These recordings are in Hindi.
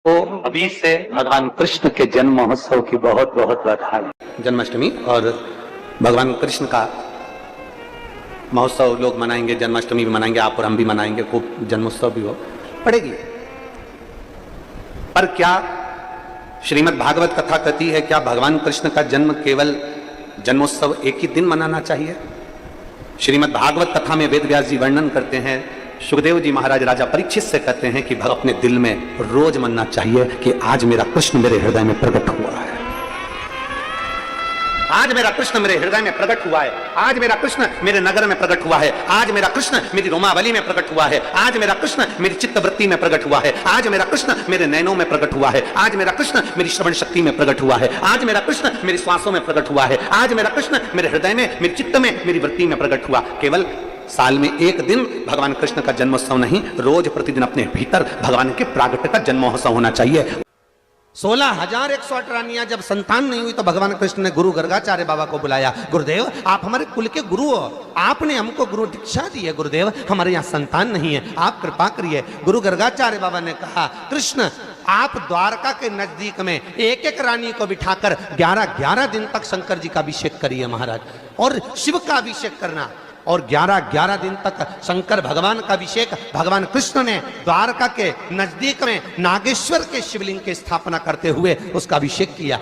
तो अभी से भगवान कृष्ण के जन्म महोत्सव की बहुत बहुत बधाई। जन्माष्टमी और भगवान कृष्ण का महोत्सव लोग मनाएंगे, जन्माष्टमी भी मनाएंगे, आप और हम भी मनाएंगे, खूब जन्मोत्सव भी हो पड़ेगी। पर क्या श्रीमद् भागवत कथा कहती है क्या भगवान कृष्ण का जन्म केवल जन्मोत्सव एक ही दिन मनाना चाहिए? श्रीमद् भागवत कथा में वेद व्यास जी वर्णन करते हैं, सुखदेव जी महाराज राजा परीक्षित से कहते हैं कि अपने दिल में रोज मनना चाहिए कि आज मेरा कृष्ण मेरे हृदय में प्रकट हुआ है, आज मेरा कृष्ण मेरे हृदय में प्रकट हुआ है, आज मेरा कृष्ण मेरे नगर में प्रकट हुआ है, आज मेरा कृष्ण मेरी रोमावली में प्रकट हुआ है, आज मेरा कृष्ण मेरी चित्तवृत्ति में प्रकट हुआ है, आज मेरा कृष्ण मेरे नयनों में प्रकट हुआ है, आज मेरा कृष्ण मेरी श्रवण शक्ति में प्रकट हुआ है, आज मेरा कृष्ण मेरी श्वासों में प्रकट हुआ है, आज मेरा कृष्ण मेरे हृदय में, मेरे चित्त में, मेरी वृत्ति में प्रकट हुआ। केवल साल में एक दिन भगवान कृष्ण का जन्मोत्सव नहीं, रोज प्रतिदिन अपने भीतर भगवान के प्रागट्य का जन्मोत्सव होना चाहिए। 16,108 रानियां जब संतान नहीं हुई तो भगवान कृष्ण ने गुरु गर्गाचार्य बाबा को बुलाया, गुरुदेव आप हमारे कुल के गुरु हो, आपने हमको गुरु दीक्षा दी है, गुरुदेव हमारे यहाँ संतान नहीं है, आप कृपा करिए। गुरु गर्गाचार्य बाबा ने कहा, कृष्ण आप द्वारका के नजदीक में एक एक रानी को बिठाकर 11-11 दिन तक शंकर जी का अभिषेक करिए महाराज, और शिव का अभिषेक करना, और 11-11 दिन तक शंकर भगवान का अभिषेक भगवान कृष्ण ने द्वारका के नजदीक में नागेश्वर के शिवलिंग की स्थापना करते हुए उसका अभिषेक किया।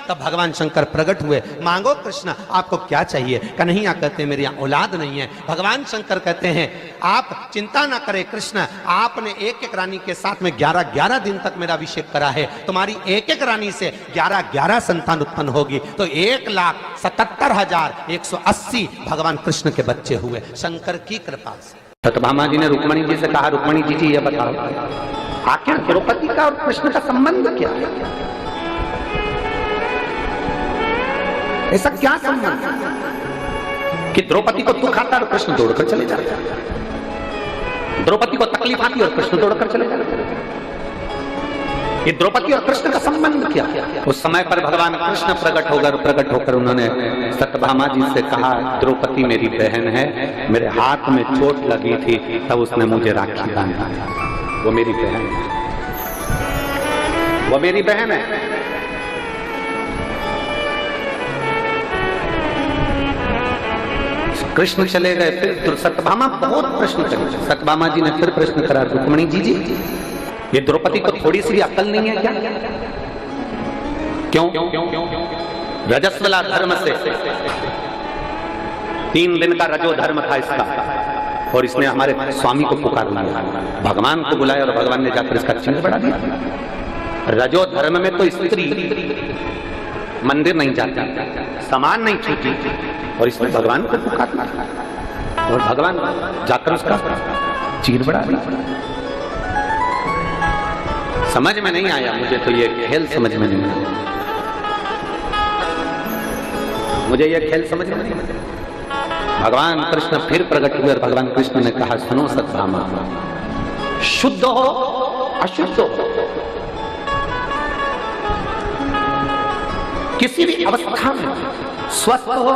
तब भगवान शंकर प्रकट हुए, मांगो कृष्ण आपको क्या चाहिए? कन्हैया कहते हैं मेरे यहाँ औलाद नहीं है। भगवान शंकर कहते हैं आप चिंता ना करें कृष्ण, आपने एक एक रानी के साथ में 11-11 दिन तक मेरा अभिषेक करा है, तुम्हारी एक एक रानी से 11-11 संतान उत्पन्न होगी, तो 1,77,180 भगवान कृष्ण के बच्चे हुए शंकर की कृपा से। सत्यभामा जी ने रुक्मणी जी से कहा, रुक्मणी जी ये बताओ आखिर द्रौपदी का और कृष्ण का संबंध क्या है? ऐसा क्या संबंध कि द्रौपदी को दुख आता और कृष्ण दौड़कर चले जाते, द्रौपदी को तकलीफ आती और कृष्ण दौड़कर चले जाते? ये द्रौपदी और कृष्ण का संबंध क्या? उस समय पर भगवान कृष्ण प्रकट होकर उन्होंने सत्यभामा जी से कहा, द्रौपदी मेरी बहन है, मेरे हाथ में चोट लगी थी तब उसने मुझे राखी बांधा, वो मेरी बहन है, वो मेरी बहन है। कृष्ण चले गए, फिर सत्यभामा बहुत प्रश्न करे, सत्यभामा जी ने फिर प्रश्न करा, रुक्मणी जी ये द्रौपदी को थोड़ी सी भी अक्ल नहीं है क्या? क्यों? रजस्वला धर्म से 3 दिन का रजो धर्म था इसका, और इसने हमारे स्वामी को पुकार लिया, भगवान को बुलाया और भगवान ने जाकर इसका चिन्ह बढ़ा दिया। रजो धर्म में तो स्त्री मंदिर नहीं जाती, सामान नहीं छूती, और इसने भगवान को पुकार लिया और भगवान जाकर उसका चिन्ह बढ़ा दिया। समझ में नहीं आया मुझे, तो ये खेल समझ में नहीं आया, मुझे ये खेल समझ में नहीं आया। भगवान कृष्ण फिर प्रकट हुए और भगवान कृष्ण ने कहा, सुनो सत्यभामा, शुद्ध हो अशुद्ध हो, किसी भी अवस्था में स्वस्थ हो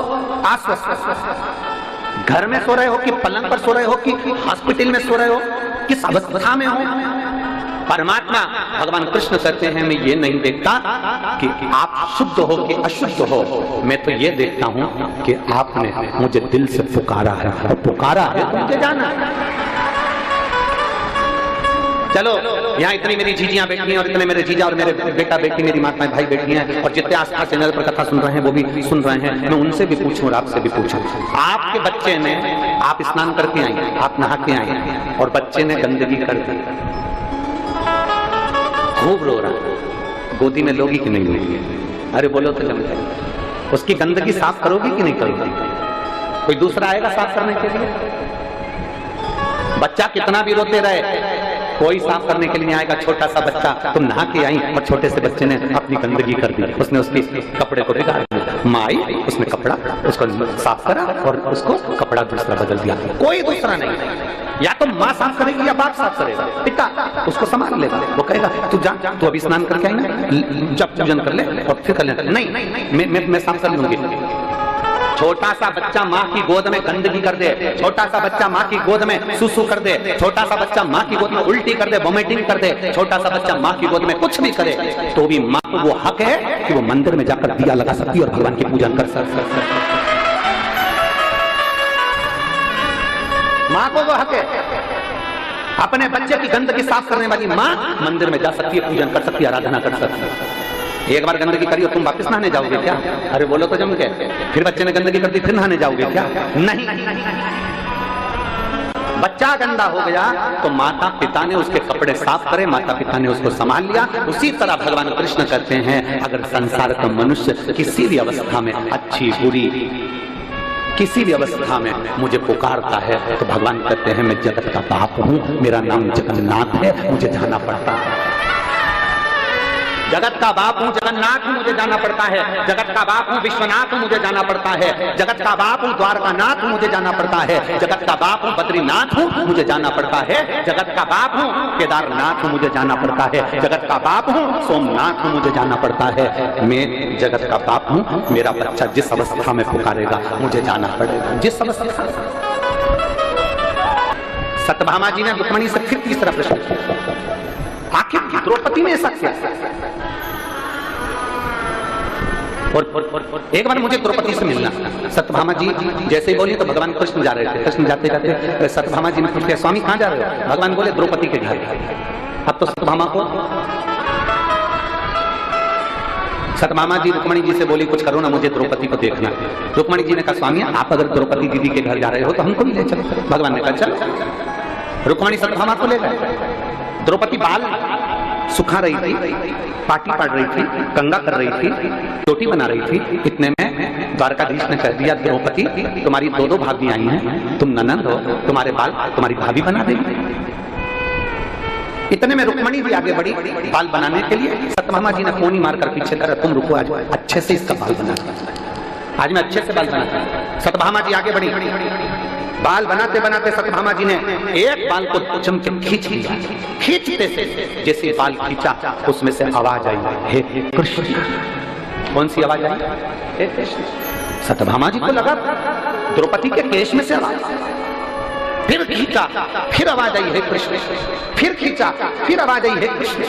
अस्वस्थ, घर में सो रहे हो कि पलंग पर सो रहे हो कि हॉस्पिटल में सो रहे हो, किस अवस्था में हो, परमात्मा भगवान कृष्ण कहते हैं मैं ये नहीं देखता कि आप शुद्ध हो कि अशुद्ध हो, मैं तो ये देखता हूं कि आपने मुझे दिल से पुकारा है, और पुकारा है तो मुझे जाना है। चलो यहाँ इतनी मेरी जीजियां बैठी हैं और इतने मेरे जीजा और मेरे बेटा बेटी, मेरी माताएं भाई बैठी हैं, और जितने आसपास चैनल पर कथा सुन रहे हैं वो भी सुन रहे हैं, मैं उनसे भी पूछूं और आपसे भी पूछूं, आपके बच्चे ने, आप स्नान करके आए, आप नहा के आए और बच्चे ने गंदगी कर दी, खूब रो रहा, गोदी में लोगी कि नहीं लोगी? अरे बोलो तो जम जाए, उसकी गंदगी साफ करोगी कि नहीं करोगी? कोई दूसरा आएगा साफ करने के लिए? बच्चा कितना भी रोते रहे, कोई साफ करने के लिए नहीं आएगा। छोटा सा बच्चा, तुम नहा के आई और छोटे से बच्चे ने अपनी गंदगी कर दी, उसने उसके कपड़े को बिगाड़ दिया, माँ आई उसने कपड़ा उसको साफ करा और उसको कपड़ा दूसरा बदल दिया, कोई दूसरा नहीं, या तो माँ साफ करेगी या बाप साफ करेगा, पिता उसको संभाल लेगा, वो कहेगा तू जा, तू अभी स्नान करके आई ना, जब पूजन कर ले और फिर कर ले, नहीं मैं साफ कर लूंगी। छोटा सा बच्चा माँ की गोद में गंदगी कर दे, छोटा सा बच्चा माँ की गोद में सुसु कर दे, छोटा सा बच्चा माँ की गोद में उल्टी कर दे, वोमिटिंग कर दे, छोटा सा बच्चा माँ की गोद में कुछ भी करे, तो भी माँ को वो हक है कि वो मंदिर में जाकर दिया लगा सकती है और भगवान की पूजन कर सकती है। माँ को वो हक है। अपने बच्चे की गंदगी साफ करने वाली माँ मंदिर में जा सकती है, पूजन कर सकती है, आराधना कर सकती है। एक बार गंदगी करी और तुम वापस नहाने जाओगे क्या? अरे बोलो तो जम के। फिर बच्चे ने गंदगी कर दी, फिर नहाने जाओगे क्या? नहीं। बच्चा गंदा हो गया तो माता पिता ने उसके कपड़े साफ करे, माता पिता ने उसको संभाल लिया। उसी तरह भगवान कृष्ण कहते हैं, अगर संसार का मनुष्य किसी भी अवस्था में, अच्छी बुरी किसी भी अवस्था में मुझे पुकारता है, तो भगवान कहते हैं मैं जगत का बाप हूं, मेरा नाम जगन्नाथ है, मुझे जाना पड़ता है। जगत का बाप हूं, जगन्नाथ हूं, मुझे जाना पड़ता है। जगत का बाप हूं, विश्वनाथ हूं, मुझे जाना पड़ता है। जगत का बाप हूं, द्वारकानाथ हूं, मुझे जाना पड़ता है। जगत का बाप हूं, बद्रीनाथ हूं, मुझे जाना पड़ता है। जगत का बाप हूं, केदारनाथ हूं, मुझे जाना पड़ता है। जगत का बाप हूं, सोमनाथ हूं, मुझे जाना पड़ता है। मैं जगत का बाप हूं, मेरा बच्चा जिस अवस्था में पुकारेगा मुझे जाना पड़ेगा, जिस अवस्था। सत्यभामा जी ने रुक्मिणी से फिर तीसरा प्रश्न किया, आखिर द्रौपदी ने ऐसा किया? और एक बार मुझे द्रौपदी से मिलना। सत्यभामा जी जैसे ही बोली तो भगवान कृष्ण जा रहे थे। कृष्ण जाते जाते सत्यभामा जी ने पूछा, स्वामी कहां जा रहे हो? भगवान बोले द्रौपदी के घर। अब तो सत्यभामा जी रुक्मिणी जी से बोली, कुछ करो ना, मुझे द्रौपदी को देखना। रुक्मिणी जी ने कहा, स्वामी आप अगर द्रौपदी दीदी के घर जा रहे हो तो हमको भी ले चलो। भगवान ने कहा चलो। रुक्मिणी सत्यभामा को ले गए। द्रौपदी बाल सुखा रही थी, पाटी पाड़ रही थी, कंगा कर रही थी, चोटी बना रही थी। इतने में द्वारकाधीश ने कह दिया, द्रौपदी तुम्हारी दो भाभी आई हैं, तुम ननद हो, तुम्हारे बाल तुम्हारी भाभी बना देंगे। इतने में रुक्मिणी भी आगे बढ़ी बाल बनाने के लिए। सत्यभामा जी ने कोनी मारकर पीछे कर, तुम रुको, आज अच्छे से इसका बाल बना, आज मैं अच्छे से बाल बनाता। सत्यभामा जी आगे बढ़ी, बाल बनाते बनाते सत्यभामा जी ने एक बाल को चमके खींच लिया। खींचते से जैसे बाल खींचा, उसमें से आवाज आई, हे कृष्ण। कौन सी आवाज आई? हे कृष्ण। सत्यभामा जी को लगा द्रौपदी के केश में से आवाज। फिर खींचा, फिर आवाज आई, हे कृष्ण। फिर खींचा, फिर आवाज आई, हे कृष्ण।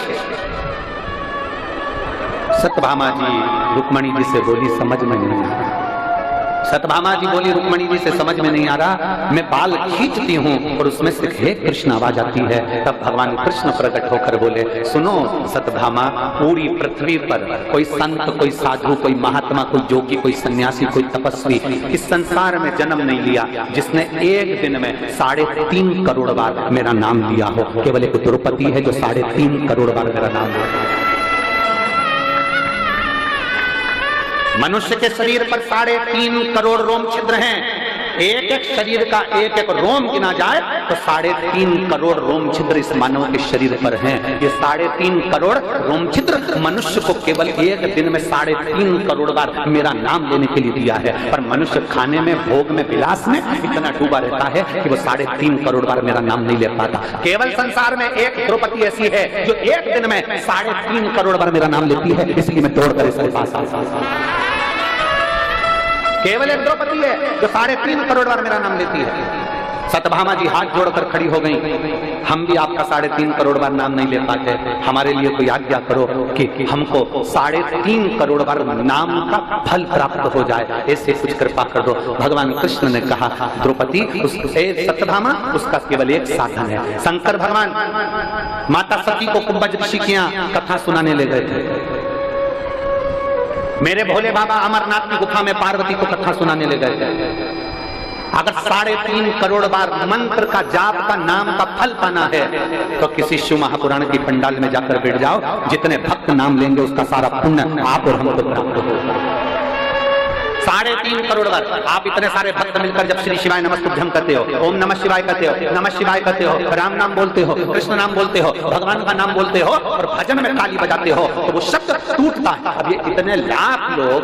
सत्यभामा जी रुक्मिणी जी से बोली, समझ में नहीं आ रहा। सत्यभामा जी बोली रुक्मिणी जी से, समझ में नहीं आ रहा, मैं बाल खींचती हूँ और उसमें से हे कृष्ण आवाज आती है। तब भगवान कृष्ण प्रकट होकर बोले, सुनो सत्यभामा, पूरी पृथ्वी पर कोई संत, कोई साधु, कोई महात्मा, कोई जोगी, कोई सन्यासी, कोई तपस्वी इस संसार में जन्म नहीं लिया जिसने एक दिन में 3.5 करोड़ बार मेरा नाम लिया हो। केवल एक द्रौपदी है जो 3.5 करोड़ बार मेरा नाम लिया। मनुष्य के शरीर पर 3.5 करोड़ रोम छिद्र हैं। एक एक शरीर का एक एक रोम गिना जाए तो 3.5 करोड़ रोम छिद्र इस मानव के शरीर पर हैं। ये 3.5 करोड़ रोम छिद्र मनुष्य को केवल एक दिन में 3.5 करोड़ बार मेरा नाम लेने के लिए दिया है। पर मनुष्य खाने में, भोग में, विलास में इतना डूबा रहता है कि वो 3.5 करोड़ बार मेरा नाम नहीं ले पाता। केवल संसार में एक द्रौपदी ऐसी है जो एक दिन में 3.5 करोड़ बार मेरा नाम लेती है, इसलिए मैं दौड़कर इसके पास आता। केवल एक द्रौपदी है जो 3.5 करोड़ बार मेरा नाम लेती है। सत्यभामा जी हाथ जोड़कर खड़ी हो गई, हम भी आपका 3.5 करोड़ बार नाम नहीं ले पाते, हमारे लिए कोई आज्ञा करो कि हमको 3.5 करोड़ बार नाम का फल प्राप्त हो जाए, ऐसे कुछ कृपा कर दो। भगवान कृष्ण ने कहा, द्रौपदी सत्यभामा उसका केवल एक साधन है। शंकर भगवान माता सती को कुंभज ऋषि की कथा सुनाने ले गए थे। मेरे भोले बाबा अमरनाथ की गुफा में पार्वती को कथा सुनाने ले गए थे। अगर 3.5 करोड़ बार मंत्र का, जाप का, नाम का फल पाना है तो किसी शिव महापुराण की पंडाल में जाकर बैठ जाओ, जितने भक्त नाम लेंगे उसका सारा पुण्य आप और हमको प्राप्त होगा। 3.5 करोड़ बार आप इतने सारे भक्त मिलकर जब श्री शिवाय नमस्तुभ्यम कहते हो, ओम नमः शिवाय कहते हो, नमः शिवाय कहते हो, राम नाम बोलते हो, कृष्ण नाम बोलते हो, भगवान का नाम बोलते हो और भजन में ताली बजाते हो तो वो शब्द टूटता है। अब ये इतने लाख लोग,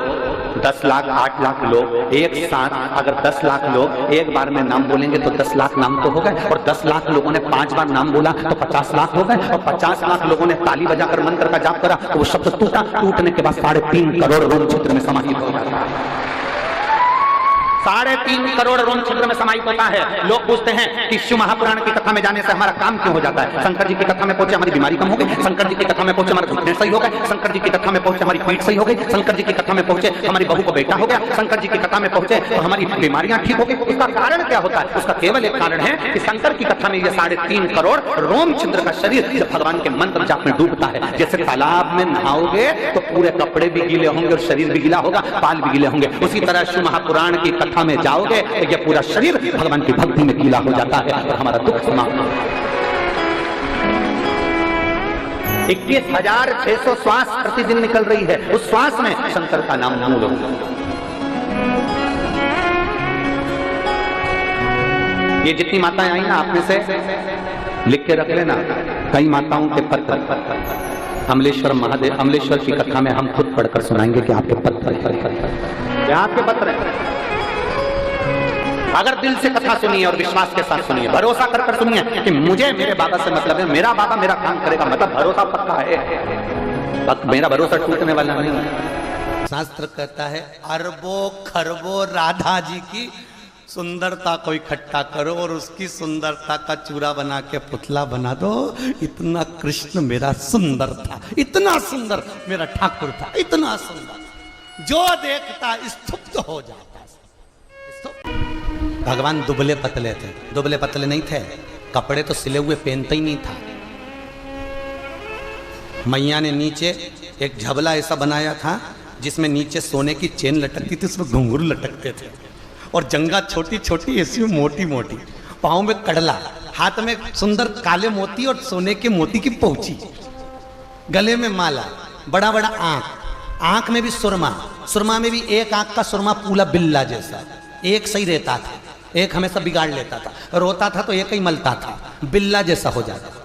10 लाख 8 लाख लोग एक साथ, अगर 10 लाख लोग एक बार में नाम बोलेंगे तो 10 लाख नाम तो हो गए, और 10 लाख लोगों ने 5 बार नाम बोला तो 50 लाख हो गए, और 50 लाख लोगों ने ताली बजाकर मंत्र का जाप करा तो वो शब्द टूटा। टूटने के बाद 3.5 करोड़ रोम क्षेत्र में समाहित हो गया। 3.5 करोड़ रोम छिद्र में समाहित होता है। लोग पूछते हैं कि शिव महापुराण की कथा में जाने से हमारा काम क्यों हो जाता है? शंकर जी की कथा में पहुंचे हमारी बीमारी कम हो गई, शंकर जी की कथा में पहुंचे हमारे घुटने सही हो गए, शंकर जी की कथा में पहुंचे हमारी पीठ सही हो गई, शंकर जी की कथा में पहुंचे हमारी बहू को बेटा हो गया, शंकर जी की कथा में पहुंचे तो हमारी बीमारियां ठीक हो गई। उसका कारण क्या होता है? उसका केवल एक कारण है कि शंकर की कथा में ये 3.5 करोड़ रोम छिद्र का शरीर जब भगवान के मंत्र जाप में डूबता है, जैसे तालाब में नहाओगे तो पूरे कपड़े भी गीले होंगे और शरीर भी गीला होगा, बाल भी गीले होंगे, उसी तरह शिव महापुराण की कथा में जाओगे तो ये पूरा शरीर भगवान की भक्ति में गीला हो जाता है और हमारा दुख समाप्त हो जाता है। 21,600 श्वास प्रतिदिन निकल रही है, उस श्वास में शंकर का नाम मूल हो। ये जितनी माताएं आई ना, आप में से लिख के रख लेना, कई माताओं के पत्र अमलेश्वर महादेव, अमलेश्वर की कथा में हम खुद पढ़कर सुनाएंगे कि आपके पत्र, आपके पत्र हैं। अगर दिल से कथा सुनिए और विश्वास के साथ सुनिए, भरोसा कर सुनिए कि मुझे मेरे बाबा से मतलब है, मेरा बाबा मेरा काम करेगा, मतलब भरोसा पक्का है, मेरा भरोसा टूटने वाला नहीं है। शास्त्र कहता है अरबों खरबों राधा जी की सुंदरता को इकट्ठा करो और उसकी सुंदरता का चूरा बना के पुतला बना दो। इतना कृष्ण मेरा सुंदर था, इतना सुंदर मेरा ठाकुर था, इतना सुंदर, जो देखता स्तुप्त हो जाता। भगवान दुबले पतले थे, दुबले पतले नहीं थे, कपड़े तो सिले हुए पहनते ही नहीं था। मैया ने नीचे एक झबला ऐसा बनाया था जिसमें नीचे सोने की चेन लटकती थी, उसमें घुंघरू लटकते थे, और जंगा छोटी छोटी ऐसी मोटी मोटी, पाँव में कड़ला, हाथ में सुंदर काले मोती और सोने के मोती की पौची, गले में माला, बड़ा बड़ा आंख, आंख में भी सुरमा, सुरमा में भी एक आंख का सुरमा पूरा बिल्ला जैसा, एक सही रहता था, एक हमेशा बिगाड़ लेता था, रोता था तो एक ही मलता था, बिल्ला जैसा हो जाता था।